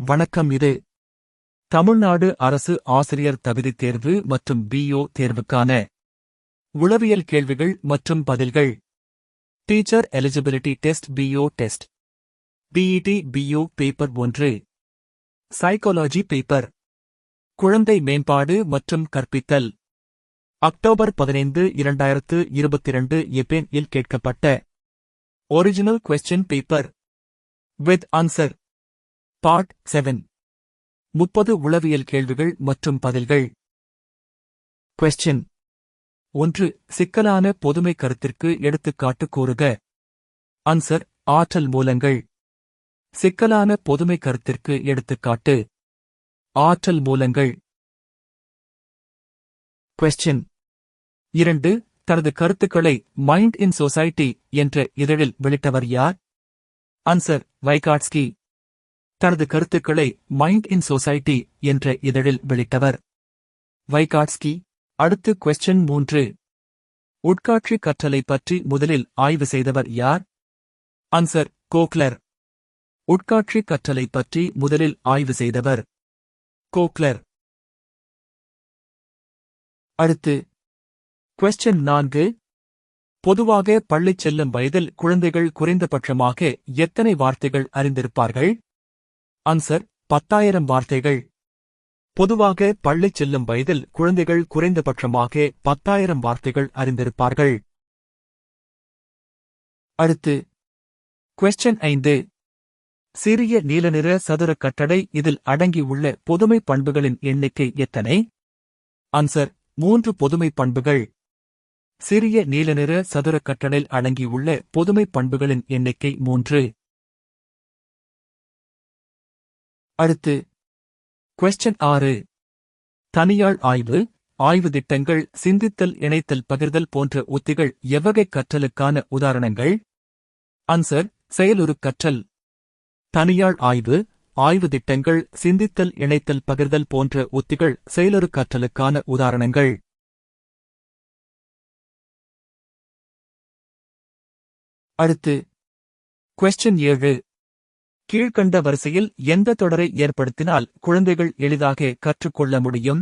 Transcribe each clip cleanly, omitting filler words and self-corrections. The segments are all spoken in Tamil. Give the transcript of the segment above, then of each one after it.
வணக்கம். இது தமிழ்நாடு அரசு ஆசிரியர் தகுதித் தேர்வு மற்றும் பிஓ தேர்வுக்கான உளவியல் கேள்விகள் மற்றும் பதில்கள். Teacher eligibility test PO test. PET PO paper 1. Psychology paper. குழந்தை மேம்பாடு மற்றும் கற்பித்தல். அக்டோபர் 15, 2022 எப்பேன் இல் கேட்கப்பட்ட original question paper with answer. Part 7. 30 உளவியல் கேள்விகள் மற்றும் பதில்கள். கொஸ்டின் 1. சிக்கலான பொதுமை கருத்திற்கு எடுத்துக்காட்டு கூறுக. ஆன்சர். ஆற்றல் மூலங்கள். சிக்கலான பொதுமை கருத்திற்கு எடுத்துக்காட்டு. ஆற்றல் மூலங்கள். கொஸ்டின் 2. தனது கருத்துக்களை மைண்ட் இன் சொசைட்டி என்ற இதழில் வெளியிட்டவர் யார்? ஆன்சர். வைகாட்ஸ்கி. தனது கருத்துக்களை மைண்ட் இன் சொசைட்டி என்ற இதழில் வெளியிட்டவர் வைகாட்ஸ்கி. அடுத்து கொஸ்டின் 3. உட்காட்சி கற்றலை பற்றி முதலில் ஆய்வு செய்தவர் யார்? ஆன்சர். கோக்லர். உட்காட்சி கற்றலை பற்றி முதலில் ஆய்வு செய்தவர் கோக்லர். அடுத்து கொஸ்டின் 4. பொதுவாக பள்ளி செல்லும் வயதில் குழந்தைகள் குறைந்தபட்சமாக எத்தனை வார்த்தைகள் அறிந்திருப்பார்கள்? ஆன்சர். 10,000 வார்த்தைகள். பொதுவாக பள்ளி செல்லும் வயதில் குழந்தைகள் குறைந்தபட்சமாக 10,000 வார்த்தைகள் அறிந்திருப்பார்கள். அடுத்து கொஸ்டின் 5. சிறிய நீலநிற சதுர கட்டடை இதில் அடங்கியுள்ள பொதுமை பண்புகளின் எண்ணிக்கை எத்தனை? ஆன்சர். 3 பொதுமை பண்புகள். சிறிய நீலநிற சதுர கட்டடையில் அடங்கியுள்ள பொதுமை பண்புகளின் எண்ணிக்கை 3. அடுத்து கொஸ்டின் 6. தனியாள் ஆய்வு, ஆய்வு திட்டங்கள், சிந்தித்தல், இணைத்தல், பகிர்தல் போன்ற உத்திகள் எவ்வகை கற்றலுக்கான உதாரணங்கள்? ஆன்சர். செயலுறு கற்றல். தனியாள் ஆய்வு, ஆய்வு திட்டங்கள், சிந்தித்தல், இணைத்தல், பகிர்தல் போன்ற உத்திகள் செயலுறு கற்றலுக்கான உதாரணங்கள். அடுத்து கொஸ்டின் 7. கீழ்க்கண்ட வரிசையில் எந்த தொடரை ஏற்படுத்தினால் குழந்தைகள் எளிதாக கற்றுக்கொள்ள முடியும்?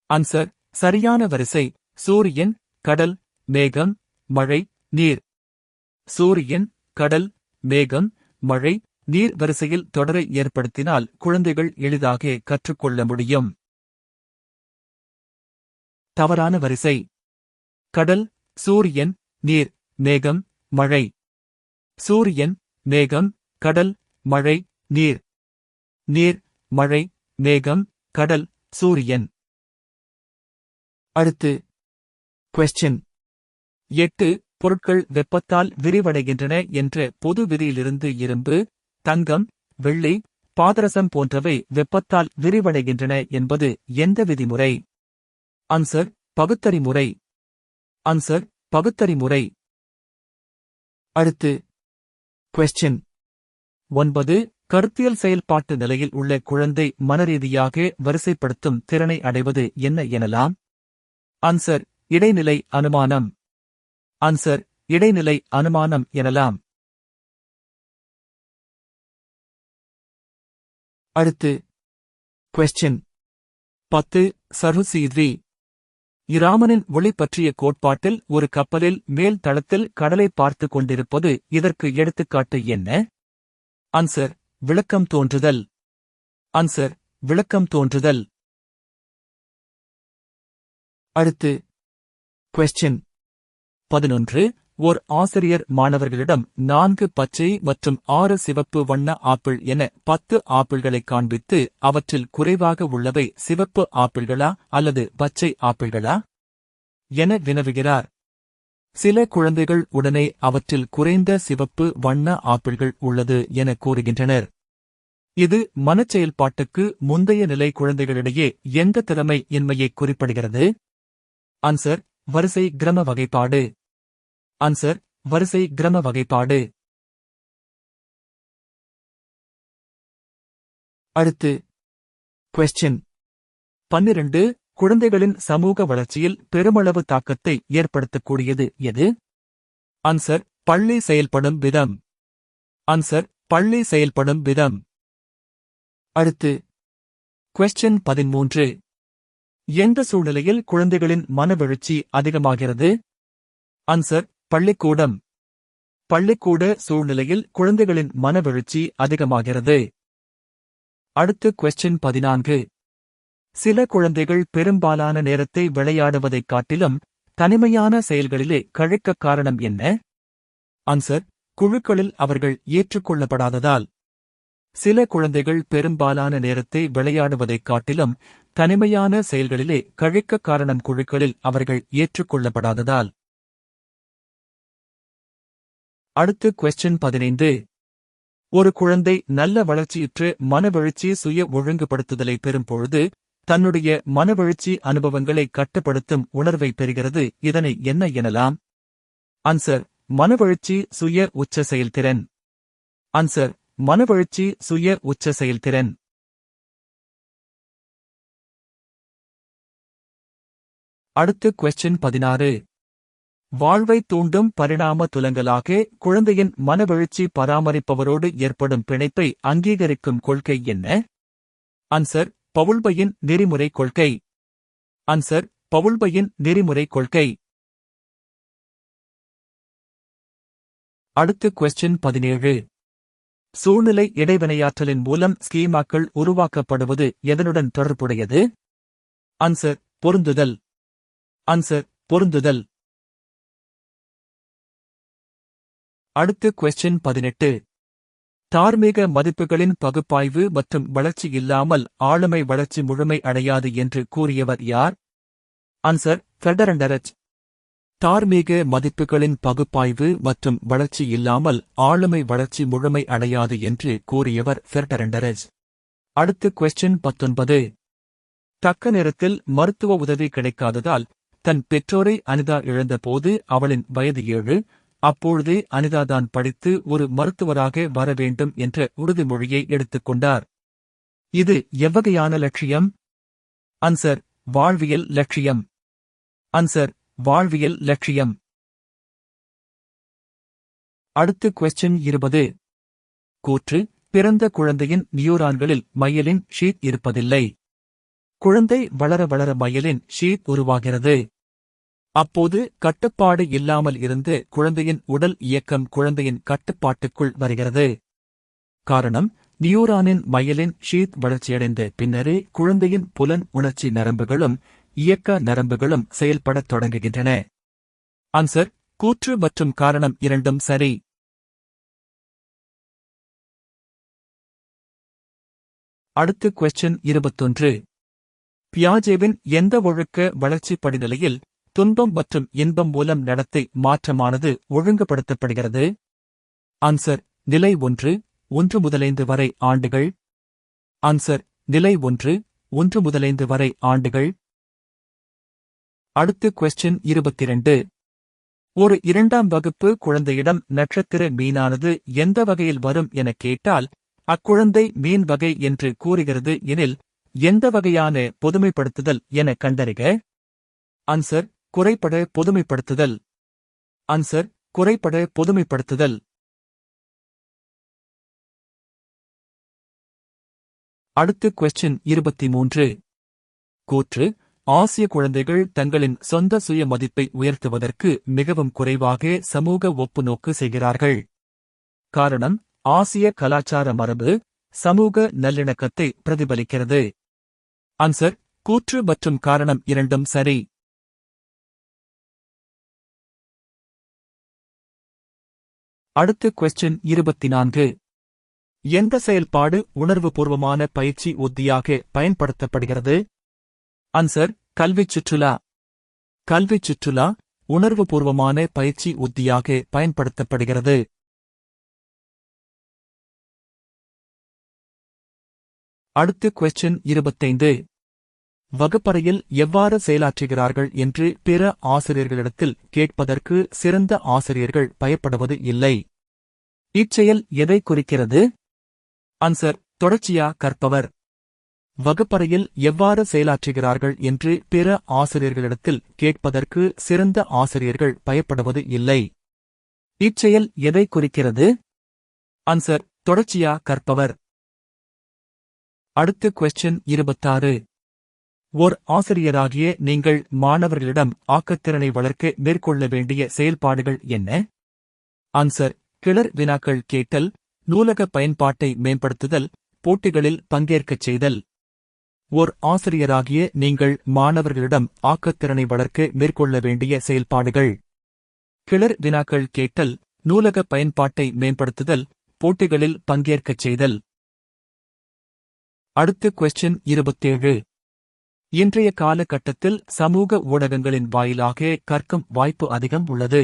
ஆன்சர். சரியான வரிசை. சூரியன், கடல், மேகம், மழை, நீர். சூரியன், கடல், மேகம், மழை, நீர் வரிசையில் தொடரை ஏற்படுத்தினால் குழந்தைகள் எளிதாக கற்றுக்கொள்ள முடியும். தவறான வரிசை. கடல், சூரியன், நீர், மேகம், மழை. சூரியன், மேகம், கடல், மழை, நீர். நீர், மழை, மேகம், கடல், சூரியன். அடுத்து கொஸ்டின் 8. பொருட்கள் வெப்பத்தால் விரிவடைகின்றன என்ற பொது விதியிலிருந்து இரும்பு, தங்கம், வெள்ளி, பாதரசம் போன்றவை வெப்பத்தால் விரிவடைகின்றன என்பது எந்த விதிமுறை? ஆன்சர். பகுத்தறிமுறை. ஆன்சர். பகுத்தறிமுறை. அடுத்து கொஸ்டின் 9. கருத்தியல் செயல்பாட்டு நிலையில் உள்ள குழந்தை மனரீதியாக வரிசைப்படுத்தும் திறனை அடைவது என்ன எனலாம்? ஆன்சர். இடைநிலை அனுமானம். ஆன்சர். இடைநிலை அனுமானம் எனலாம். அடுத்து கொஸ்டின் 10. சருசீத்வி. இராமனின் ஒளி பற்றிய கோட்பாட்டில் ஒரு கப்பலில் மேல் தளத்தில் கடலை பார்த்து கொண்டிருப்பது இதற்கு எடுத்துக்காட்டு என்ன? ஆன்சர். விளக்கம் தோன்றுதல். ஆன்சர். விளக்கம் தோன்றுதல். அடுத்து கொஸ்டின் 11. ஓர் ஆசிரியர் மாணவர்களிடம் 4 பச்சை மற்றும் 6 சிவப்பு வண்ண ஆப்பிள் என 10 ஆப்பிள்களை காண்பித்து அவற்றில் குறைவாக உள்ளவை சிவப்பு ஆப்பிள்களா அல்லது பச்சை ஆப்பிள்களா என வினவுகிறார். சில குழந்தைகள் உடனே அவற்றில் குறைந்த சிவப்பு வண்ண ஆப்பிள்கள் உள்ளது என கூறுகின்றனர். இது மனச்செயல்பாட்டுக்கு முந்தைய நிலை குழந்தைகளிடையே எந்த திறமை இன்மையை குறிப்பிடுகிறது? ஆன்சர். வரிசை கிரம வகைப்பாடு. ஆன்சர். வரிசை கிரம வகைப்பாடு. அடுத்து கொஸ்டின் 12. குழந்தைகளின் சமூக வளர்ச்சியில் பெருமளவு தாக்கத்தை ஏற்படுத்தக்கூடியது எது? ஆன்சர். பள்ளி செயல்படும் விதம். ஆன்சர். பள்ளி செயல்படும் விதம். அடுத்து Question 13. எந்த சூழ்நிலையில் குழந்தைகளின் மனவெழுச்சி அதிகமாகிறது? ஆன்சர்: பள்ளிக்கூடம். பள்ளிக்கூட சூழ்நிலையில் குழந்தைகளின் மனவெழுச்சி அதிகமாகிறது. அடுத்து Question 14. சில குழந்தைகள் பெரும்பாலான நேரத்தை விளையாடுவதைக் காட்டிலும் தனிமையான செயல்களிலே கழிக்க காரணம் என்ன? ஆன்சர்: குழுக்களில் அவர்கள் ஏற்றுக்கொள்ளப்படாததால். சில குழந்தைகள் பெரும்பாலான நேரத்தை விளையாடுவதைக் காட்டிலும் தனிமையான செயல்களிலே கழிக்க காரணம் குழுக்களில் அவர்கள் ஏற்றுக்கொள்ளப்படாததால். அடுத்து Question 15. ஒரு குழந்தை நல்ல வளர்ச்சியுற்று மனவெழுச்சி சுய ஒழுங்குபடுத்துதலை பெறும் பொழுது தன்னுடைய மனவெழுச்சி அனுபவங்களை கட்டுப்படுத்தும் உணர்வை பெறுகிறது. இதனை என்ன எனலாம்? ஆன்சர்: மனவெழுச்சி சுய உச்ச செயல்திறன். ஆன்சர்: மனவெழுச்சி சுய உச்ச செயல்திறன். அடுத்து Question 16. வாழ்வை தூண்டும் பரிணாம துலங்கலாக குழந்தையின் மனவெழுச்சி பராமரிப்பவரோடு ஏற்படும் பிணைப்பை அங்கீகரிக்கும் கொள்கை என்ன? ஆன்சர்: பவுல்பையின் நெறிமுறை கொள்கை. ஆன்சர்: பவுல்பையின் நெறிமுறை கொள்கை. அடுத்து Question 17. சூழ்நிலை இடைவினையாற்றலின் மூலம் ஸ்கீமாக்கள் உருவாக்கப்படுவது எதனுடன் தொடர்புடையது? ஆன்சர்: பொருந்துதல். ஆன்சர்: பொருந்துதல். அடுத்து Question 18. தார்மீக மதிப்புகளின் பகுப்பாய்வு மற்றும் வளர்ச்சி இல்லாமல் ஆளுமை வளர்ச்சி முழுமை அடையாது என்று கூறியவர் யார்? ஆன்சர்: ஃபெர்டரண்டரச். தார்மீக மதிப்புகளின் பகுப்பாய்வு மற்றும் வளர்ச்சி இல்லாமல் ஆளுமை வளர்ச்சி முழுமை அடையாது என்று கூறியவர் ஃபெர்டரண்டரச். அடுத்து Question 19. தக்க நேரத்தில் மருத்துவ உதவி கிடைக்காததால் தன் பெற்றோரை அனிதா இழந்தபோது அவளின் வயது 7. அப்பொழுதே அனிதாதான் படித்து ஒரு மருத்துவராக வர வேண்டும் என்ற உறுதிமொழியை எடுத்துக்கொண்டார். இது எவ்வகையான லட்சியம்? ஆன்சர்: வாழ்வியல் லட்சியம். ஆன்சர்: வாழ்வியல் லட்சியம். அடுத்து Question 20. கூற்று: பிறந்த குழந்தையின் நியூரான்களில் மையலின் ஷீத் இருப்பதில்லை. குழந்தை வளர வளர மையலின் ஷீத் உருவாகிறது. அப்போது கட்டுப்பாடு இல்லாமல் இருந்து குழந்தையின் உடல் இயக்கம் குழந்தையின் கட்டுப்பாட்டுக்குள் வருகிறது. காரணம்: நியூரானின் மையலின் ஷீத் வளர்ச்சியடைந்த பின்னரே குழந்தையின் புலன் உணர்ச்சி நரம்புகளும் இயக்க நரம்புகளும் செயல்படத் தொடங்குகின்றன. ஆன்சர்: கூற்று மற்றும் காரணம் இரண்டும் சரி. அடுத்து Question 21. பியாஜேவின் எந்த ஒழுக்க வளர்ச்சி படிநிலையில் துன்பம் மற்றும் இன்பம் மூலம் நடத்தை மாற்றமானது ஒழுங்குபடுத்தப்படுகிறது? ஆன்சர்: நிலை 1, 1 முதல் 5 வரை ஆண்டுகள். ஆன்சர்: நிலை 1, 1 முதல் 5 வரை ஆண்டுகள். அடுத்து Question 22. ஒரு 2ஆம் வகுப்பு குழந்தையிடம் நட்சத்திர மீனானது எந்த வகையில் வரும் எனக் கேட்டால் அக்குழந்தை மீன் வகை என்று கூறுகிறது எனில் எந்த வகையான பொதுமைப்படுத்துதல் என கண்டறிக? ஆன்சர்: குறைபட பொதுமைப்படுத்துதல். ஆன்சர்: குறைபட பொதுமைப்படுத்துதல். அடுத்து Question 23. கூற்று: ஆசிய குழந்தைகள் தங்களின் சொந்த சுய மதிப்பை உயர்த்துவதற்கு மிகவும் குறைவாக சமூக ஒப்புநோக்கு செய்கிறார்கள். காரணம்: ஆசிய கலாச்சார மரபு சமூக நல்லிணக்கத்தை பிரதிபலிக்கிறது. ஆன்சர்: கூற்று மற்றும் காரணம் இரண்டும் சரி. அடுத்து Question 24. எந்த செயல்பாடு உணர்வுபூர்வமான பயிற்சி உத்தியாக பயன்படுத்தப்படுகிறது? ஆன்சர்: கல்விச் சுற்றுலா. கல்விச் சுற்றுலா உணர்வுபூர்வமான பயிற்சி உத்தியாக பயன்படுத்தப்படுகிறது. அடுத்து Question 25. வகுப்பறையில் எவ்வாறு செயலாற்றுகிறார்கள் என்று பிற ஆசிரியர்களிடத்தில் கேட்பதற்கு சிறந்த ஆசிரியர்கள் பயப்படுவது இல்லை. இச்செயல் எதை குறிக்கிறது? ஆன்சர்: தொடர்ச்சியா கற்பவர். வகுப்பறையில் எவ்வாறு செயலாற்றுகிறார்கள் என்று பிற ஆசிரியர்களிடத்தில் கேட்பதற்கு சிறந்த ஆசிரியர்கள் பயப்படுவது இல்லை. இச்செயல் எதை குறிக்கிறது? ஆன்சர்: தொடர்ச்சியா கற்பவர். அடுத்து கொஸ்டின் 26. ஓர் ஆசிரியராகிய நீங்கள் மாணவர்களிடம் ஆக்கத்திறனை வளர்க்க மேற்கொள்ள வேண்டிய செயல்பாடுகள் என்ன? ஆன்சர்: கிளர் வினாக்கள் கேட்டல், நூலக பயன்பாட்டை மேம்படுத்துதல், போட்டிகளில் பங்கேற்கச் செய்தல். ஓர் ஆசிரியராகிய நீங்கள் மாணவர்களிடம் ஆக்கத்திறனை வளர்க்க மேற்கொள்ள வேண்டிய செயல்பாடுகள்: கிளர் வினாக்கள் கேட்டல், நூலக பயன்பாட்டை மேம்படுத்துதல், போட்டிகளில் பங்கேற்கச் செய்தல். அடுத்து கொஸ்டின் 27. இன்றைய காலகட்டத்தில் சமூக ஊடகங்களின் வாயிலாக கற்கும் வாய்ப்பு அதிகம் உள்ளது.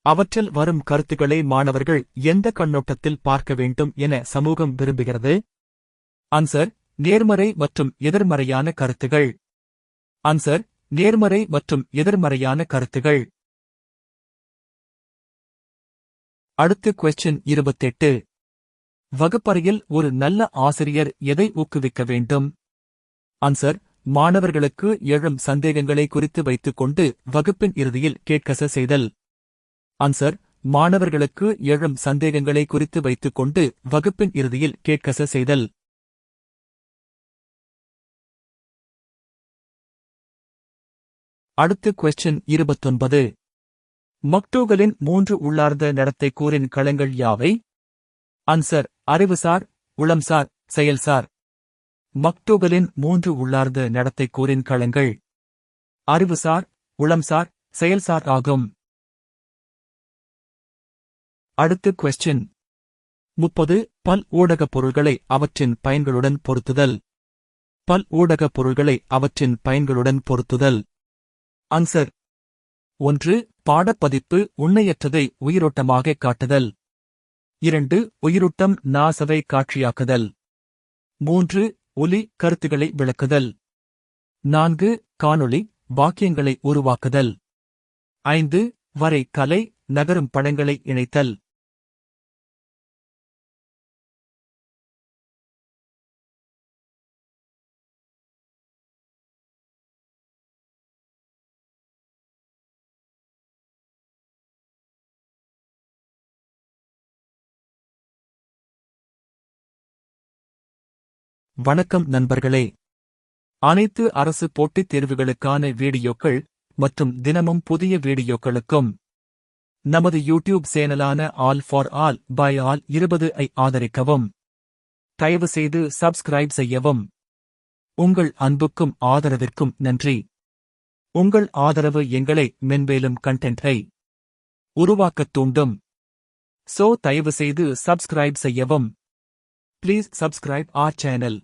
அவற்றில் வரும் கருத்துக்களை மாணவர்கள் எந்த கண்ணோட்டத்தில் பார்க்க வேண்டும் என சமூகம் விரும்புகிறது? ஆன்சர்: நேர்மறை மற்றும் எதிர்மறையான கருத்துகள். ஆன்சர்: நேர்மறை மற்றும் எதிர்மறையான கருத்துகள். அடுத்து கொஸ்டின் 28. வகுப்பறையில் ஒரு நல்ல ஆசிரியர் எதை ஊக்குவிக்க வேண்டும்? ஆன்சர்: மாணவர்களுக்கு எழும் சந்தேகங்களை குறித்து வைத்துக்கொண்டு வகுப்பின் இறுதியில் கேட்க செய்தல். ஆன்சர்: மாணவர்களுக்கு எழும் சந்தேகங்களை குறித்து வைத்துக்கொண்டு வகுப்பின் இறுதியில் கேட்க செய்தல். அடுத்து கொஸ்டின் 29. மக்டூகலின் 3 உள்ளார்ந்த நடத்தை கூறின் களங்கள் யாவை? ஆன்சர்: அறிவுசார், உளம்சார், செயல்சார். மக்டூகலின் 3 உள்ளார்ந்த நடத்தை கூறின் களங்கள் அறிவுசார், உளம்சார், செயல்சார் ஆகும். அடுத்து கொஸ்டின் 30. பல் ஊடகப் பொருள்களை அவற்றின் பயன்களுடன் பொருத்துதல். பல் ஊடகப் பொருள்களை அவற்றின் பயன்களுடன் பொருத்துதல். ஆன்சர்: 1. பாடப்பதிப்பு உண்மையற்றதை உயிரோட்டமாக காட்டுதல். 2. உயிரோட்டம் நாசவை காட்சியாக்குதல். 3. ஒலி கருத்துக்களை விளக்குதல். 4. காணொளி வாக்கியங்களை உருவாக்குதல். 5. வரை கலை நகரும் படங்களை இணைத்தல். வணக்கம் நண்பர்களே. அனைத்து அரசு போட்டித் தேர்வுகளுக்கான வீடியோக்கள் மற்றும் தினமும் புதிய வீடியோக்களுக்கும் நமது யூடியூப் சேனலான all for all by all 20 ஐ ஆதரிக்கவும். தயவுசெய்து சப்ஸ்கிரைப் செய்யவும். உங்கள் அன்புக்கும் ஆதரவிற்கும் நன்றி. உங்கள் ஆதரவு எங்களை மென்மேலும் கண்டென்ட்டை உருவாக்கத் தூண்டும். தயவுசெய்து சப்ஸ்கிரைப் செய்யவும். Please subscribe our channel.